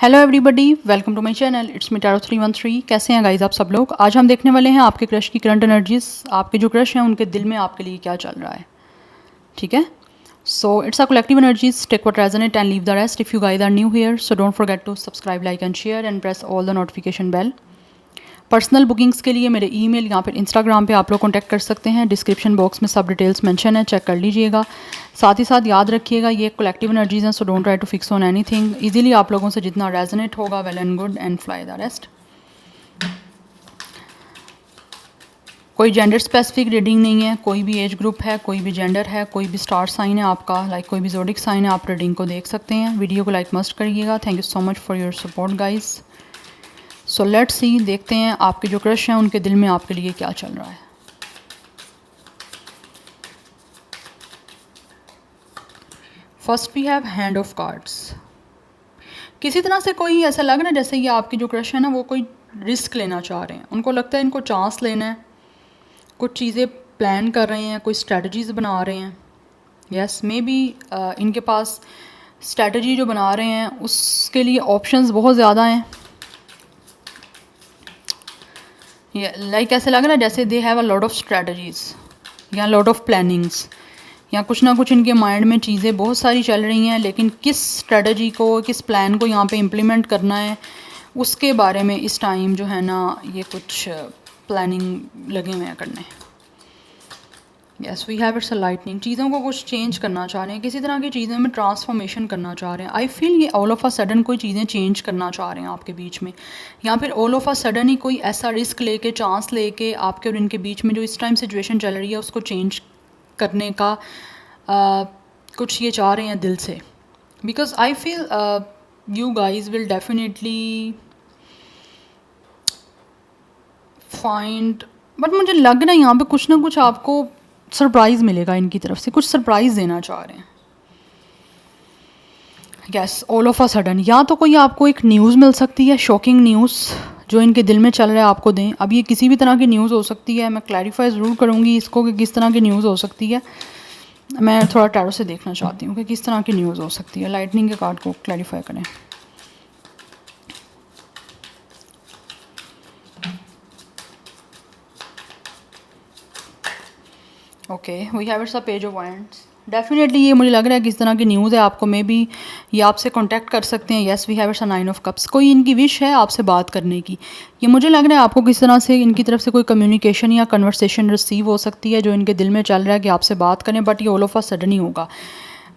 Hello everybody, welcome to my channel. It's me Tarot 313। कैसे हैं guys आप सब लोग। आज हम देखने वाले हैं आपके क्रश की करंट एनर्जीज। आपके जो क्रश हैं उनके दिल में आपके लिए क्या चल रहा है। ठीक है, so it's a collective energies, take what resonate and leave the rest. If you guys are new here so don't forget to subscribe, like and share and press all the notification bell. Personal bookings के लिए मेरे email या फिर Instagram पे आप लोग contact कर सकते हैं। डिस्क्रिप्शन बॉक्स में सब डिटेल्स मेंशन है, चेक कर लीजिएगा। साथ ही साथ याद रखिएगा ये कलेक्टिव एनर्जीज हैं, so don't try to fix on anything. Easily आप लोगों से जितना रेजोनेट होगा well and good and fly the rest. कोई जेंडर स्पेसिफिक रीडिंग नहीं है, कोई भी एज ग्रुप है, कोई भी जेंडर है, कोई भी स्टार साइन है आपका, लाइक कोई भी जोडिक साइन है, आप रीडिंग को देख सकते हैं। वीडियो को लाइक मस्ट करिएगा। Thank you so much for your support guys. So let's see, देखते हैं आपके जो क्रश हैं उनके दिल में आपके लिए क्या चल रहा है। First we have hand of cards. किसी तरह से कोई ऐसा लग रहा है जैसे ये आपके जो क्रश है ना वो कोई रिस्क लेना चाह रहे हैं। उनको लगता है इनको चांस लेना है, कुछ चीज़ें प्लान कर रहे हैं, कोई स्ट्रेटजीज बना रहे हैं। यस, मे बी इनके पास स्ट्रेटजी जो बना रहे हैं उसके लिए ऑप्शंस बहुत ज़्यादा हैं। लाइक ऐसे लग रहा है जैसे they have a lot of strategies या लॉट ऑफ प्लानिंग्स, या कुछ ना कुछ इनके माइंड में चीज़ें बहुत सारी चल रही हैं, लेकिन किस स्ट्रेटजी को, किस प्लान को यहाँ पे इम्प्लीमेंट करना है उसके बारे में इस टाइम जो है ना ये कुछ प्लानिंग लगे हुए हैं करने। Yes, we have it's a lightning. चीज़ों को कुछ चेंज करना चाह रहे हैं, किसी तरह की चीज़ों में ट्रांसफॉर्मेशन करना चाह रहे हैं। आई फील ये ऑल ऑफ अ सडन कोई चीज़ें चेंज करना चाह रहे हैं आपके बीच में, या फिर ऑल ऑफ अ सडन ही कोई ऐसा रिस्क लेके, चांस लेके आपके और इनके बीच में जो इस टाइम सिचुएशन चल रही है उसको चेंज करने का कुछ ये चाह रहे हैं दिल से। Because I feel you guys will definitely find, but मुझे लग रहा है यहाँ पे कुछ ना कुछ आपको सरप्राइज़ मिलेगा इनकी तरफ से, कुछ सरप्राइज़ देना चाह रहे हैं। Yes, all of a sudden, या तो कोई आपको एक न्यूज़ मिल सकती है, शॉकिंग न्यूज़ जो इनके दिल में चल रहा है आपको दें। अब ये किसी भी तरह की न्यूज़ हो सकती है, मैं क्लैरिफाई ज़रूर करूँगी इसको कि किस तरह की न्यूज़ हो सकती है। मैं थोड़ा टैरो से देखना चाहती हूँ कि किस तरह की न्यूज़ हो सकती है। लाइटनिंग के कार्ड को क्लैरिफाई करें। Okay, we have it's a page of wands. Definitely ये मुझे लग रहा है किस तरह की न्यूज़ है आपको, मे बी ये आपसे कांटेक्ट कर सकते हैं। Yes, we have it's a 9 of cups. कोई इनकी विश है आपसे बात करने की। ये मुझे लग रहा है आपको किस तरह से इनकी तरफ से कोई कम्युनिकेशन या कन्वर्सेशन रिसीव हो सकती है जो इनके दिल में चल रहा है कि आपसे बात करें, बट ये ऑल ऑफ अ सडन ही होगा।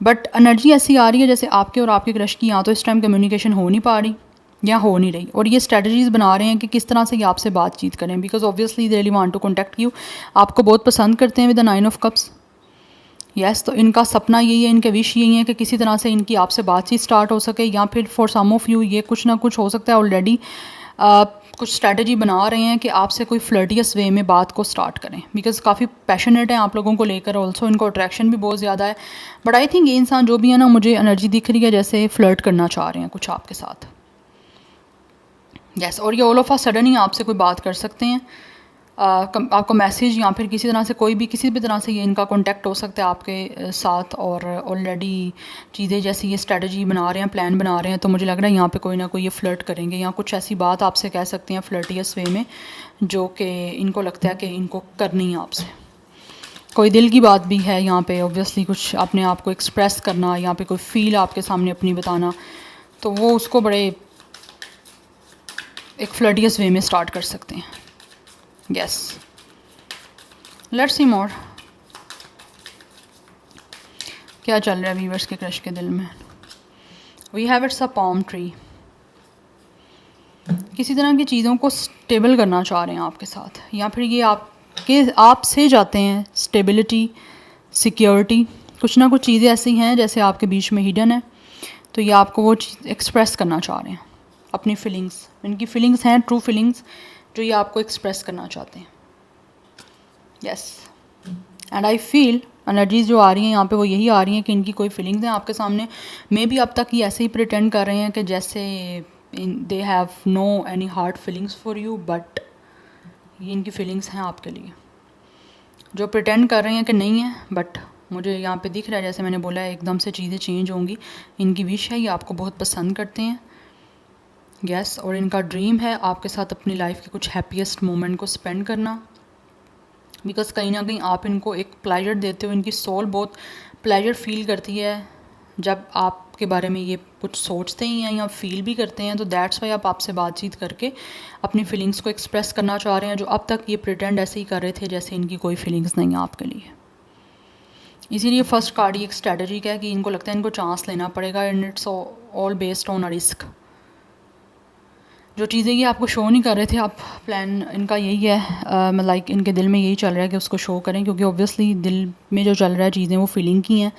बट एनर्जी ऐसी आ रही है जैसे आपके और आपके क्रश की या तो इस टाइम कम्युनिकेशन हो नहीं पा रही या हो नहीं रही, और ये स्ट्रेटजीज बना रहे हैं कि किस तरह से ये आपसे बातचीत करें। Because obviously they really want to contact you, आपको बहुत पसंद करते हैं with the 9 of cups. Yes, तो इनका सपना यही है, इनके विश यही है कि किसी तरह से इनकी आपसे बातचीत स्टार्ट हो सके, या फिर फॉर सम ऑफ यू ये कुछ ना कुछ हो सकता है ऑलरेडी कुछ स्ट्रैटेजी बना रहे हैं कि आपसे कोई फ्लर्टियस वे में बात को स्टार्ट करें। बिकॉज काफ़ी पैशनेट हैं आप लोगों को लेकर, ऑल्सो इनको अट्रैक्शन भी बहुत ज़्यादा है। बट आई थिंक ये इंसान जो भी है ना, मुझे एनर्जी दिख रही है जैसे फ्लर्ट करना चाह रहे हैं कुछ आपके साथ। यस, और ये ऑल ऑफ आ सडन ही आपसे कोई बात कर सकते हैं। आपको मैसेज या फिर किसी तरह से कोई भी किसी भी तरह से ये इनका कांटेक्ट हो सकता है आपके साथ, और ऑलरेडी चीज़ें जैसी ये स्ट्रेटजी बना रहे हैं, प्लान बना रहे हैं, तो मुझे लग रहा है यहाँ पे कोई ना कोई ये फ्लर्ट करेंगे या कुछ ऐसी बात आपसे कह सकते हैं फ्लर्टियस वे में जो कि इनको लगता है कि इनको करनी है आपसे। कोई दिल की बात भी है यहाँ पे, ऑब्वियसली कुछ अपने आप को एक्सप्रेस करना, यहाँ पे कोई फील आपके सामने अपनी बताना, तो वो उसको बड़े एक फ्लर्टियस वे में स्टार्ट कर सकते हैं। यस, लेट्स सी मोर क्या चल रहा है व्यूअर्स के क्रश के दिल में। We have it's a palm tree. किसी तरह की चीज़ों को स्टेबल करना चाह रहे हैं आपके साथ, या फिर ये आपसे जाते हैं स्टेबिलिटी, सिक्योरिटी। कुछ ना कुछ चीज़ें ऐसी हैं जैसे आपके बीच में हिडन है, तो ये आपको वो चीज़ एक्सप्रेस करना चाह रहे हैं, अपनी फीलिंग्स। इनकी फीलिंग्स हैं ट्रू फीलिंग्स जो ये आपको एक्सप्रेस करना चाहते हैं। Yes, and I feel energies जो आ रही हैं यहाँ पे वो यही आ रही हैं कि इनकी कोई फीलिंग्स हैं आपके सामने। मे बी अब तक ये ऐसे ही प्रिटेंड कर रहे हैं कि जैसे they have no any hard feelings for you, but ये इनकी फीलिंग्स हैं आपके लिए जो प्रिटेंड कर रहे हैं कि नहीं है। बट मुझे यहाँ पे दिख रहा है, जैसे मैंने बोला है, एकदम से चीज़ें चेंज होंगी। इनकी विश है, ये आपको बहुत पसंद करते हैं। यस, और इनका ड्रीम है आपके साथ अपनी लाइफ के कुछ हैप्पीएस्ट मोमेंट को स्पेंड करना, बिकॉज़ कहीं ना कहीं आप इनको एक प्लेजर देते हो। इनकी सोल बहुत प्लेजर फील करती है जब आपके बारे में ये कुछ सोचते ही हैं या फील भी करते हैं। तो दैट्स वाई आप आपसे बातचीत करके अपनी फीलिंग्स को एक्सप्रेस करना चाह रहे हैं, जो अब तक ये प्रिटेंड ऐसे ही कर रहे थे जैसे इनकी कोई फीलिंग्स नहीं है आपके लिए। इसीलिए फर्स्ट कार्ड ही एक स्ट्रेटजी का है कि इनको लगता है इनको चांस लेना पड़ेगा, and it's all based on a risk. जो चीज़ें ये आपको शो नहीं कर रहे थे, आप प्लान इनका यही है, लाइक इनके दिल में यही चल रहा है कि उसको शो करें, क्योंकि ऑब्वियसली दिल में जो चल रहा है चीज़ें वो फीलिंग की हैं,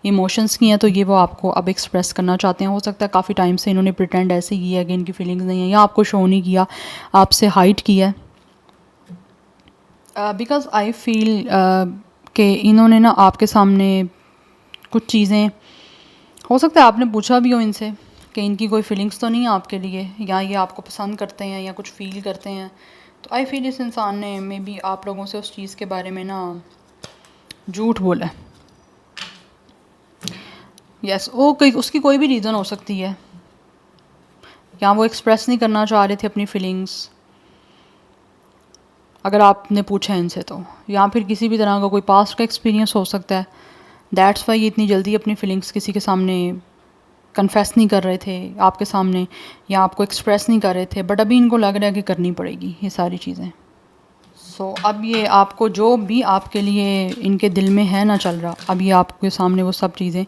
इमोशंस की हैं, तो ये वो आपको अब एक्सप्रेस करना चाहते हैं। हो सकता है काफ़ी टाइम से इन्होंने प्रिटेंड ऐसे ही किया है कि इनकी फीलिंग्स नहीं है, या आपको शो नहीं किया, आपसे हाइड किया है, बिकॉज आई फील कि इन्होंने ना आपके सामने कुछ चीज़ें, हो सकता है आपने पूछा भी हो इनसे कि इनकी कोई फीलिंग्स तो नहीं है आपके लिए, या ये आपको पसंद करते हैं या कुछ फ़ील करते हैं। तो आई फील इस इंसान ने मे बी आप लोगों से उस चीज़ के बारे में ना झूठ बोला है। यस, वो कोई उसकी कोई भी रीज़न हो सकती है, या वो एक्सप्रेस नहीं करना चाह रहे थे अपनी फीलिंग्स, अगर आपने पूछा है इनसे तो, या फिर किसी भी तरह का कोई पास्ट का एक्सपीरियंस हो सकता है। दैट्स वाई ये इतनी जल्दी अपनी फीलिंग्स किसी के सामने कन्फेस नहीं कर रहे थे आपके सामने, या आपको एक्सप्रेस नहीं कर रहे थे, बट अभी इनको लग रहा है कि करनी पड़ेगी ये सारी चीज़ें। सो अब ये आपको जो भी आपके लिए इनके दिल में है ना चल रहा, अब ये आपके सामने वो सब चीज़ें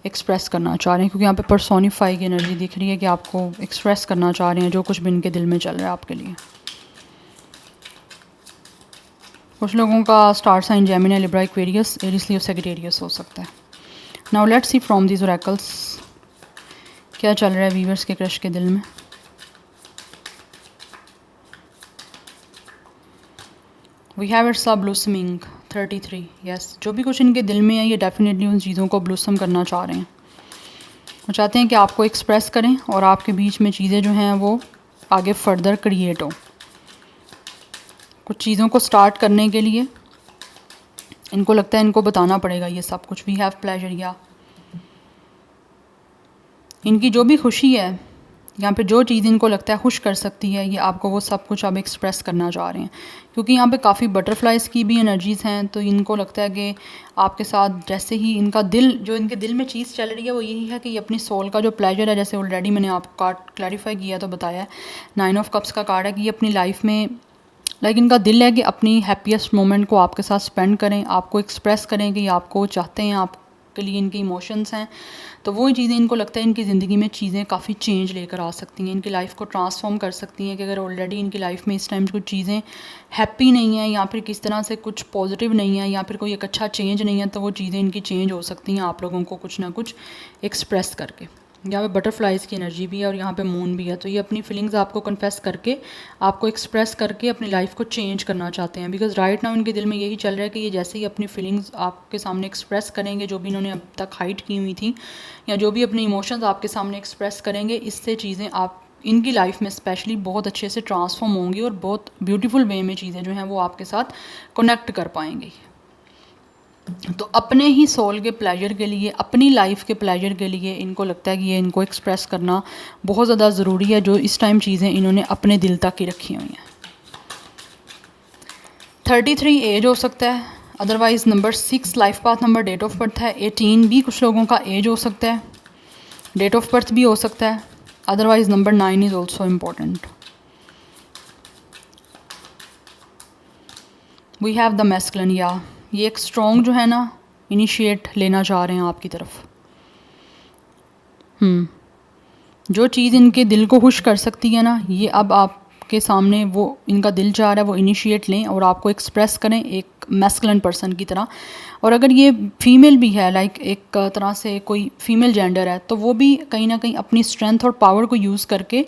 एक्सप्रेस करना चाह रहे हैं, क्योंकि यहाँ पे पर्सोनिफाई की एनर्जी दिख रही है कि आपको एक्सप्रेस करना चाह रहे हैं जो कुछ भी इनके दिल में चल रहा है आपके लिए। कुछ लोगों का star sign Gemini, Libra, Aquarius, Aries, Leo, Sagittarius हो सकता है। Now let's see from these oracles क्या चल रहा है वीवर्स के क्रश के दिल में। We have it's a blossoming 33। Yes, जो भी कुछ इनके दिल में है ये डेफिनेटली उन चीज़ों को ब्लूसम करना चाह रहे हैं। वो चाहते हैं कि आपको एक्सप्रेस करें और आपके बीच में चीज़ें जो हैं वो आगे फर्दर क्रिएट हो। कुछ चीज़ों को स्टार्ट करने के लिए इनको लगता है इनको बताना पड़ेगा ये सब कुछ। वी हैव प्लेजर, या इनकी जो भी खुशी है, यहाँ पे जो चीज़ इनको लगता है खुश कर सकती है, ये आपको वो सब कुछ अब एक्सप्रेस करना चाह रहे हैं, क्योंकि यहाँ पे काफ़ी बटरफ्लाइज़ की भी एनर्जीज़ हैं। तो इनको लगता है कि आपके साथ जैसे ही इनका दिल, जो इनके दिल में चीज़ चल रही है वो यही है कि ये अपनी सोल का जो प्लेजर है, जैसे ऑलरेडी मैंने आपको कार्ड क्लैरिफाई किया तो बताया है, 9 ऑफ कप्स का कार्ड है कि ये अपनी लाइफ में लाइक इनका दिल है कि अपनी हैप्पीएस्ट मोमेंट को आपके साथ स्पेंड करें, आपको एक्सप्रेस करें कि आपको चाहते हैं, आपके लिए इनके इमोशंस हैं। तो वो चीज़ें इनको लगता है इनकी ज़िंदगी में चीज़ें काफ़ी चेंज लेकर आ सकती हैं, इनकी लाइफ को ट्रांसफॉर्म कर सकती हैं। कि अगर ऑलरेडी इनकी लाइफ में इस टाइम कुछ चीज़ें हैप्पी नहीं है, या फिर किस तरह से कुछ पॉजिटिव नहीं है, या फिर कोई एक अच्छा चेंज नहीं है, तो वो चीज़ें इनकी चेंज हो सकती हैं आप लोगों को कुछ ना कुछ एक्सप्रेस करके। यहाँ पे बटरफ्लाइज़ की एनर्जी भी है और यहाँ पे मून भी है, तो ये अपनी फीलिंग्स आपको कन्फेस करके, आपको एक्सप्रेस करके अपनी लाइफ को चेंज करना चाहते हैं। बिकॉज राइट नाउ इनके दिल में यही चल रहा है कि ये जैसे ही अपनी फीलिंग्स आपके सामने एक्सप्रेस करेंगे, जो भी इन्होंने अब तक हाइड की हुई थी, या जो भी अपने इमोशंस आपके सामने एक्सप्रेस करेंगे, इससे चीज़ें आप इनकी लाइफ में स्पेशली बहुत अच्छे से ट्रांसफॉर्म होंगी और बहुत ब्यूटीफुल वे में चीज़ें जो हैं वो आपके साथ कनेक्ट कर पाएंगी। तो अपने ही सोल के प्लेजर के लिए, अपनी लाइफ के प्लेजर के लिए इनको लगता है कि ये इनको एक्सप्रेस करना बहुत ज़्यादा ज़रूरी है, जो इस टाइम चीज़ें इन्होंने अपने दिल तक ही रखी हुई हैं। 33 एज हो सकता है, otherwise number 6 life path number, date of birth है। 18 भी कुछ लोगों का एज हो सकता है, डेट ऑफ बर्थ भी हो सकता है। Otherwise number 9 is also important. We have the masculine, या ये एक स्ट्रॉन्ग जो है ना इनिशिएट लेना चाह रहे हैं आपकी तरफ। जो चीज़ इनके दिल को खुश कर सकती है ना, ये अब आपके सामने वो इनका दिल चाह रहा है वो इनिशिएट लें और आपको एक्सप्रेस करें एक मैस्कुलिन पर्सन की तरह। और अगर ये फीमेल भी है, लाइक एक तरह से कोई फीमेल जेंडर है, तो वो भी कहीं ना कहीं अपनी स्ट्रेंथ और पावर को यूज़ करके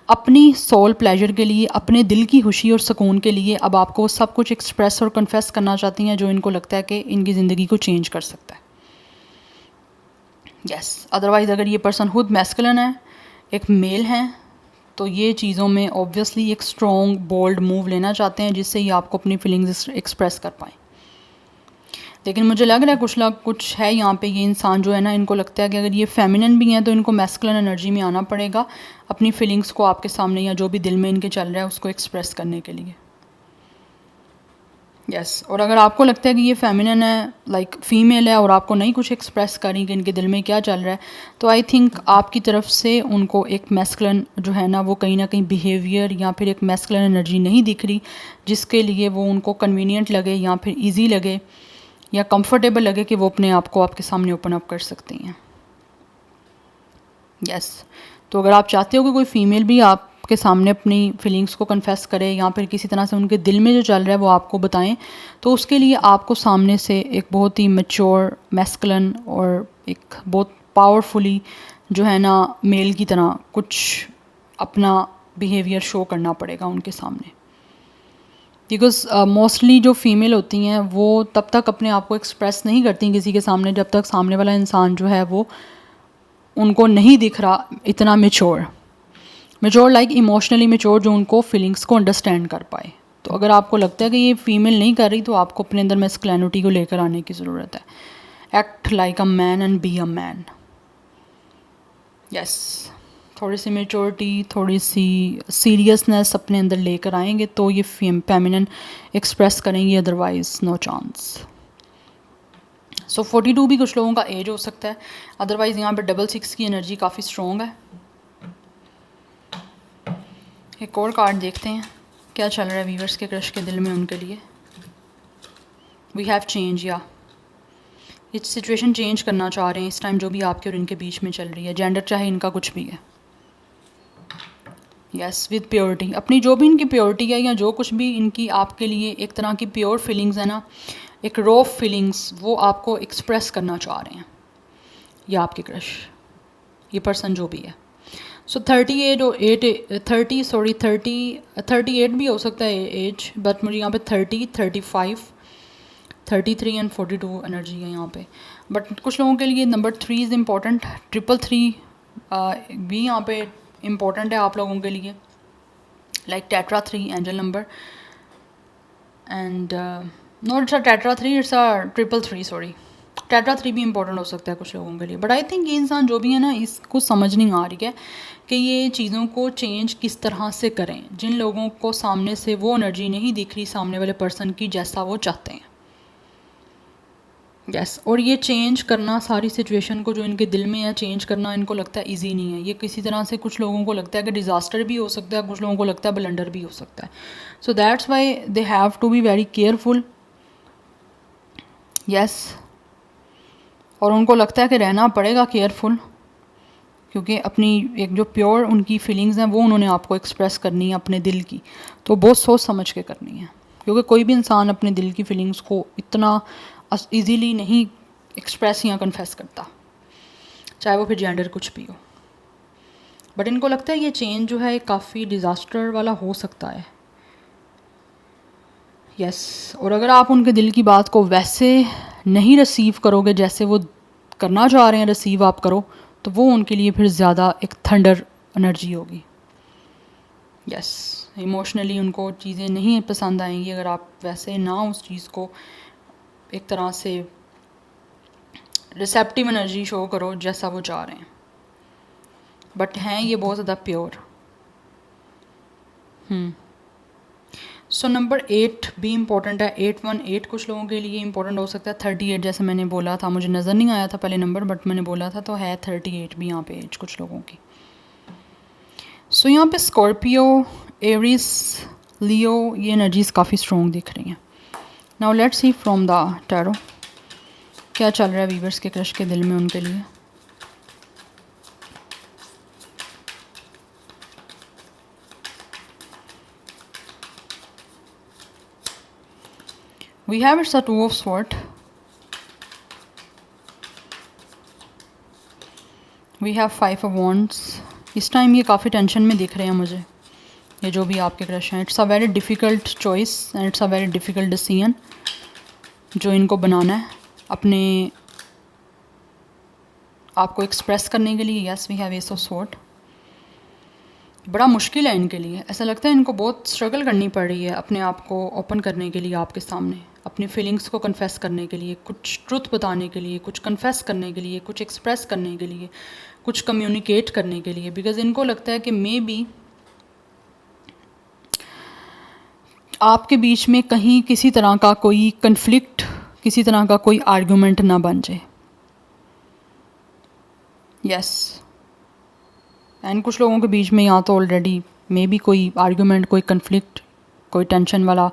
अपनी सोल प्लेजर के लिए, अपने दिल की खुशी और सुकून के लिए अब आपको सब कुछ एक्सप्रेस और कन्फेस करना चाहती हैं, जो इनको लगता है कि इनकी ज़िंदगी को चेंज कर सकता है। यस, अदरवाइज़ अगर ये पर्सन खुद मैस्कुलिन है, एक मेल हैं, तो ये चीज़ों में ऑब्वियसली एक स्ट्रॉन्ग बोल्ड मूव लेना चाहते हैं, जिससे ये आपको अपनी फीलिंग्स एक्सप्रेस कर पाएँ। लेकिन मुझे लग रहा है कुछ है यहाँ पे, ये इंसान जो है ना, इनको लगता है कि अगर ये फेमिनिन भी हैं तो इनको मैस्कुलिन एनर्जी में आना पड़ेगा अपनी फीलिंग्स को आपके सामने या जो भी दिल में इनके चल रहा है उसको एक्सप्रेस करने के लिए। यस और अगर आपको लगता है कि ये फेमिनिन है, लाइक फीमेल है, और आपको नहीं कुछ एक्सप्रेस करें कि इनके दिल में क्या चल रहा है, तो आई थिंक आपकी तरफ से उनको एक मैस्कुलिन जो है ना, वो कहीं ना कहीं बिहेवियर या फिर एक मैस्कुलिन एनर्जी नहीं दिख रही जिसके लिए वो उनको कन्वीनियंट लगे या फिर ईजी लगे या कंफर्टेबल लगे कि वो अपने आप को आपके सामने ओपन अप कर सकती हैं। यस तो अगर आप चाहते हो कि कोई फ़ीमेल भी आपके सामने अपनी फीलिंग्स को कन्फेस करे या फिर किसी तरह से उनके दिल में जो चल रहा है वो आपको बताएं, तो उसके लिए आपको सामने से एक बहुत ही मैच्योर मैस्कुलिन और एक बहुत पावरफुली जो है ना मेल की तरह कुछ अपना बिहेवियर शो करना पड़ेगा उनके सामने। बिकॉज़ मोस्टली जो फ़ीमेल होती हैं वो तब तक अपने आप को एक्सप्रेस नहीं करती किसी के सामने जब तक सामने वाला इंसान जो है वो उनको नहीं दिख रहा इतना मेच्योर लाइक इमोशनली मेच्योर, जो उनको फीलिंग्स को अंडरस्टैंड कर पाए। तो अगर आपको लगता है कि ये फ़ीमेल नहीं कर रही तो आपको अपने अंदर मैस्कुलिनिटी को लेकर आने की ज़रूरत है। Act like a man and be a man. Yes थोड़ी सी मेच्योरिटी, थोड़ी सी सीरियसनेस अपने अंदर लेकर आएंगे तो ये फेमिनिन एक्सप्रेस करेंगी, अदरवाइज़ नो चांस। सो 42 भी कुछ लोगों का एज हो सकता है, अदरवाइज़ यहाँ पे 66 की एनर्जी काफ़ी स्ट्रॉन्ग है। एक और कार्ड देखते हैं क्या चल रहा है वीवर्स के क्रश के दिल में उनके लिए। वी हैव चेंज, या ये सिचुएशन चेंज करना चाह रहे हैं इस टाइम जो भी आपके और इनके बीच में चल रही है, जेंडर चाहे इनका कुछ भी है। यस विद प्योरिटी, अपनी जो भी इनकी प्योरिटी है या जो कुछ भी इनकी आपके लिए एक तरह की प्योर फीलिंग्स है ना, एक रॉ फीलिंग्स, वो आपको एक्सप्रेस करना चाह रहे हैं या आपके क्रश, ये पर्सन जो भी है। सो 38 भी हो सकता है एज, बट मुझे यहाँ पे 30, 35, 33 एंड 42 एनर्जी है यहाँ पे। बट कुछ लोगों के लिए नंबर 3 इज़ इम्पॉर्टेंट, 333 भी यहाँ पे इम्पॉर्टेंट है आप लोगों के लिए, like tetra 3 angel number, and not it's a tetra 3, it's a 333, sorry. Tetra 3 भी इंपॉर्टेंट हो सकता है कुछ लोगों के लिए, बट आई थिंक ये इंसान जो भी है ना, इसको समझ नहीं आ रही है कि ये चीज़ों को चेंज किस तरह से करें। जिन लोगों को सामने से वो एनर्जी नहीं दिख रही सामने वाले पर्सन की जैसा वो चाहते हैं। यस और ये चेंज करना, सारी सिचुएशन को जो इनके दिल में है चेंज करना, इनको लगता है इजी नहीं है। ये किसी तरह से कुछ लोगों को लगता है कि डिज़ास्टर भी हो सकता है, कुछ लोगों को लगता है ब्लंडर भी हो सकता है। So that's why they have to be very careful. Yes और उनको लगता है कि रहना पड़ेगा केयरफुल, क्योंकि अपनी एक जो प्योर उनकी फीलिंग्स हैं वो उन्होंने आपको एक्सप्रेस करनी है अपने दिल की, तो बहुत सोच समझ के करनी है, क्योंकि कोई भी इंसान अपने दिल की फीलिंग्स को इतना ईजीली नहीं एक्सप्रेस या कन्फेस करता, चाहे वो फिर जेंडर कुछ भी हो। बट इनको लगता है ये चेंज जो है काफ़ी डिज़ास्टर वाला हो सकता है। यस और अगर आप उनके दिल की बात को वैसे नहीं रिसीव करोगे जैसे वो करना चाह रहे हैं रिसीव आप करो, तो वो उनके लिए फिर ज़्यादा एक थंडर एनर्जी होगी। यस इमोशनली उनको चीज़ें नहीं पसंद आएंगी अगर आप वैसे ना उस चीज़ को एक तरह से रिसेप्टिव एनर्जी शो करो जैसा वो चाह रहे हैं। बट हैं ये बहुत ज़्यादा प्योर। सो नंबर 8 भी इम्पॉर्टेंट है, 818 कुछ लोगों के लिए इम्पॉर्टेंट हो सकता है, 38 जैसे मैंने बोला था, मुझे नज़र नहीं आया था पहले नंबर, बट मैंने बोला था तो है 38 भी यहाँ पे एज कुछ लोगों की। सो यहाँ पे स्कॉर्पियो, एरिस, लियो, ये एनर्जीज़ काफ़ी स्ट्रॉन्ग दिख रही हैं। Now let's see from the tarot क्या चल रहा है वीवर्स के क्रश के दिल में उनके लिए। We have it's a 2 of Swords. We have 5 of Wands. इस टाइम ये काफ़ी टेंशन में दिख रहे हैं मुझे, ये जो भी आपके क्रश हैं। It's a very difficult choice and it's a very difficult decision जो इनको बनाना है अपने आपको एक्सप्रेस करने के लिए। Yes we have ace of sword. बड़ा मुश्किल है इनके लिए, ऐसा लगता है इनको बहुत स्ट्रगल करनी पड़ रही है अपने आप को ओपन करने के लिए आपके सामने, अपनी फीलिंग्स को कन्फेस करने के लिए, कुछ ट्रुथ बताने के लिए, कुछ कन्फेस करने के लिए, कुछ एक्सप्रेस करने के लिए, कुछ कम्युनिकेट करने के लिए। बिकॉज इनको लगता है कि मे बी आपके बीच में कहीं किसी तरह का कोई कन्फ्लिक्ट, किसी तरह का कोई आर्गुमेंट ना बन जाए। यस, एंड कुछ लोगों के बीच में यहाँ तो ऑलरेडी मे बी कोई आर्गुमेंट, कोई कन्फ्लिक्ट, कोई टेंशन वाला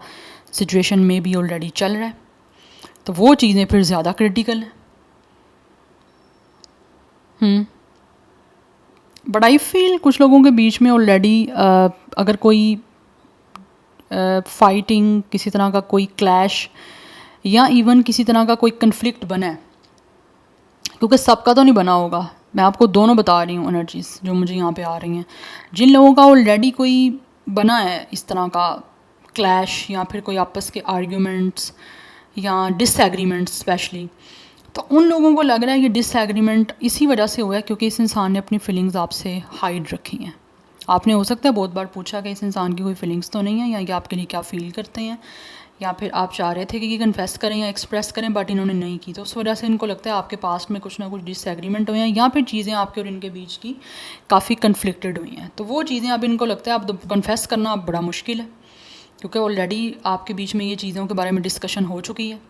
सिचुएशन में भी ऑलरेडी चल रहा है, तो वो चीज़ें फिर ज़्यादा क्रिटिकल हैं। बट आई फील कुछ लोगों के बीच में ऑलरेडी अगर कोई फाइटिंग, किसी तरह का कोई क्लैश या इवन किसी तरह का कोई कन्फ्लिक्ट बना है, क्योंकि सबका तो नहीं बना होगा, मैं आपको दोनों बता रही हूँ एनर्जीज जो मुझे यहाँ पे आ रही हैं। जिन लोगों का ऑलरेडी कोई बना है इस तरह का क्लैश या फिर कोई आपस के आर्ग्यूमेंट्स या डिसएग्रीमेंट्स स्पेशली, तो उन लोगों को लग रहा है ये डिसएग्रीमेंट इसी वजह से हुआ है क्योंकि इस इंसान ने अपनी फीलिंग्स आपसे हाइड रखी हैं। आपने हो सकता है बहुत बार पूछा कि इस इंसान की कोई फीलिंग्स तो नहीं है, या ये आपके लिए क्या फ़ील करते हैं, या फिर आप चाह रहे थे कि ये कन्फेस करें या एक्सप्रेस करें बट इन्होंने नहीं की, तो उस वजह से इनको लगता है आपके पास्ट में कुछ ना कुछ डिसएग्रीमेंट हुए हैं या फिर चीज़ें आपके और इनके बीच की काफ़ी कन्फ्लिक्टेड हुई हैं। तो वो चीज़ें अब इनको लगता है अब कन्फेस करना अब बड़ा मुश्किल है क्योंकि ऑलरेडी आपके बीच में ये चीज़ों के बारे में डिस्कशन हो चुकी है।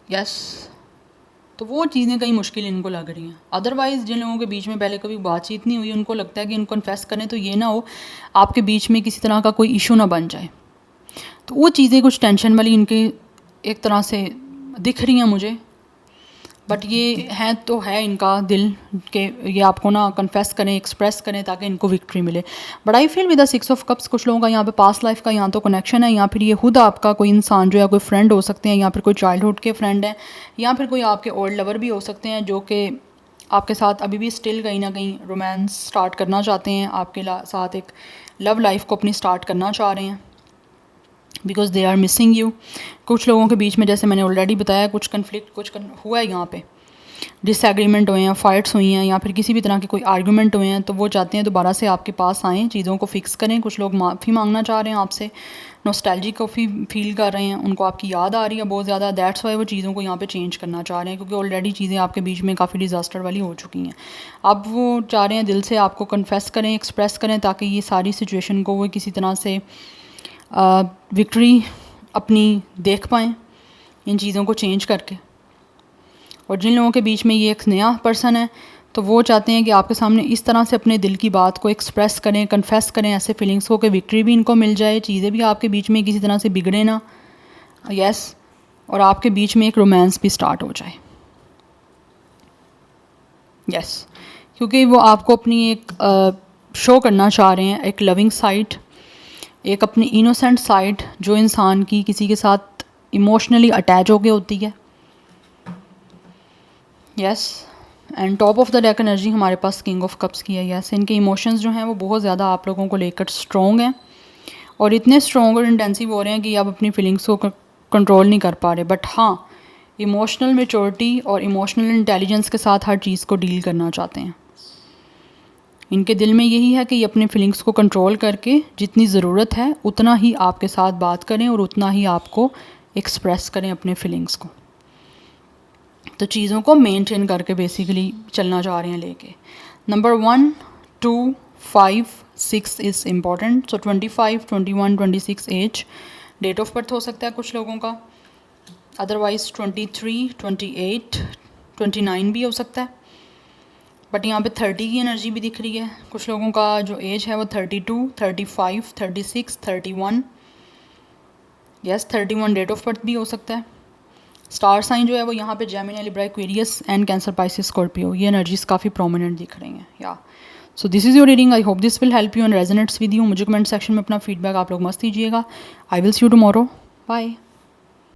यस, तो वो चीज़ें कहीं मुश्किल इनको लग रही हैं। अदरवाइज़ जिन लोगों के बीच में पहले कभी बातचीत नहीं हुई, उनको लगता है कि इनको कन्फेस करें तो ये ना हो आपके बीच में किसी तरह का कोई इशू ना बन जाए, तो वो चीज़ें कुछ टेंशन वाली इनके एक तरह से दिख रही हैं मुझे। बट ये हैं तो है इनका दिल के ये आपको ना कन्फेस करें, एक्सप्रेस करें ताकि इनको विक्ट्री मिले। But I feel with the 6 of cups कुछ लोगों का यहाँ पे पास्ट लाइफ का यहाँ तो कनेक्शन है, या फिर ये खुद आपका कोई इंसान जो है कोई फ्रेंड हो सकते हैं, या फिर कोई चाइल्डहुड के फ्रेंड हैं, या फिर कोई आपके ओल्ड लवर भी हो सकते हैं जो कि आपके साथ अभी भी स्टिल कहीं ना कहीं रोमांस स्टार्ट करना चाहते हैं, आपके साथ एक लव लाइफ को अपनी स्टार्ट करना चाह रहे हैं because they are missing you. कुछ लोगों के बीच में जैसे मैंने ऑलरेडी बताया कुछ कन्फ्लिक्ट हुआ है, यहाँ पे डिसएग्रीमेंट हुए हैं, फाइट्स हुई हैं, या फिर किसी भी तरह के कोई आर्गुमेंट हुए हैं, तो वो चाहते हैं दोबारा से आपके पास आएँ, चीज़ों को फिक्स करें। कुछ लोग माफ़ी मांगना चाह रहे हैं आपसे, नॉस्टैल्जिक को फील कर रहे हैं, उनको आपकी याद आ रही है बहुत ज़्यादा, दैट्स वाई वो चीज़ों को यहाँ पे चेंज करना चाह रहे हैं क्योंकि ऑलरेडी चीज़ें आपके बीच में काफ़ी डिज़ास्टर वाली हो चुकी हैं। अब वो चाह रहे हैं दिल से आपको कन्फेस करें, एक्सप्रेस करें ताकि ये सारी सिचुएशन को वो किसी तरह से विक्ट्री अपनी देख पाएँ इन चीज़ों को चेंज करके। और जिन लोगों के बीच में ये एक नया पर्सन है तो वो चाहते हैं कि आपके सामने इस तरह से अपने दिल की बात को एक्सप्रेस करें, कन्फेस करें ऐसे फीलिंग्स को कि विक्ट्री भी इनको मिल जाए, चीज़ें भी आपके बीच में किसी तरह से बिगड़े ना। यस, और आपके बीच में एक रोमांस भी स्टार्ट हो जाए। यस, क्योंकि वो आपको अपनी एक शो करना चाह रहे हैं, एक लविंग साइड, एक अपनी इनोसेंट साइड जो इंसान की किसी के साथ इमोशनली अटैच होके होती है। Yes, and top of the deck energy हमारे पास किंग ऑफ कप्स की है। यस, इनके इमोशंस जो हैं वो बहुत ज़्यादा आप लोगों को लेकर स्ट्रॉन्ग हैं और इतने स्ट्रॉन्ग और इंटेंसिव हो रहे हैं कि आप अपनी फीलिंग्स को कंट्रोल नहीं कर पा रहे। बट हाँ, इमोशनल मेच्योरिटी और इमोशनल इंटेलिजेंस के साथ हर चीज़ को डील करना चाहते हैं। इनके दिल में यही है कि ये अपने फीलिंग्स को कंट्रोल करके जितनी ज़रूरत है उतना ही आपके साथ बात करें और उतना ही आपको एक्सप्रेस करें अपने फीलिंग्स को। तो चीज़ों को मेंटेन करके बेसिकली चलना चाह रहे हैं लेके। Number 1, 2, 5, 6 is important. So 25, 21, 26 age, date of birth हो सकता है कुछ लोगों का, अदरवाइज़ 23, 28, 29 भी हो सकता है। बट यहाँ पे 30 की एनर्जी भी दिख रही है। कुछ लोगों का जो एज है वो 32, 35, 36, 31। यस, 31 डेट ऑफ बर्थ भी हो सकता है। स्टार साइन जो है वो यहाँ पे Gemini, Libra, Aquarius and Cancer, Pisces, Scorpio, ये एनर्जीज काफ़ी प्रोमिनेंट दिख रही हैं। या so this is your reading. I hope this will help you and resonates with you. मुझे कमेंट सेक्शन में अपना फीडबैक आप लोग मस्त दीजिएगा। I will see you tomorrow. Bye.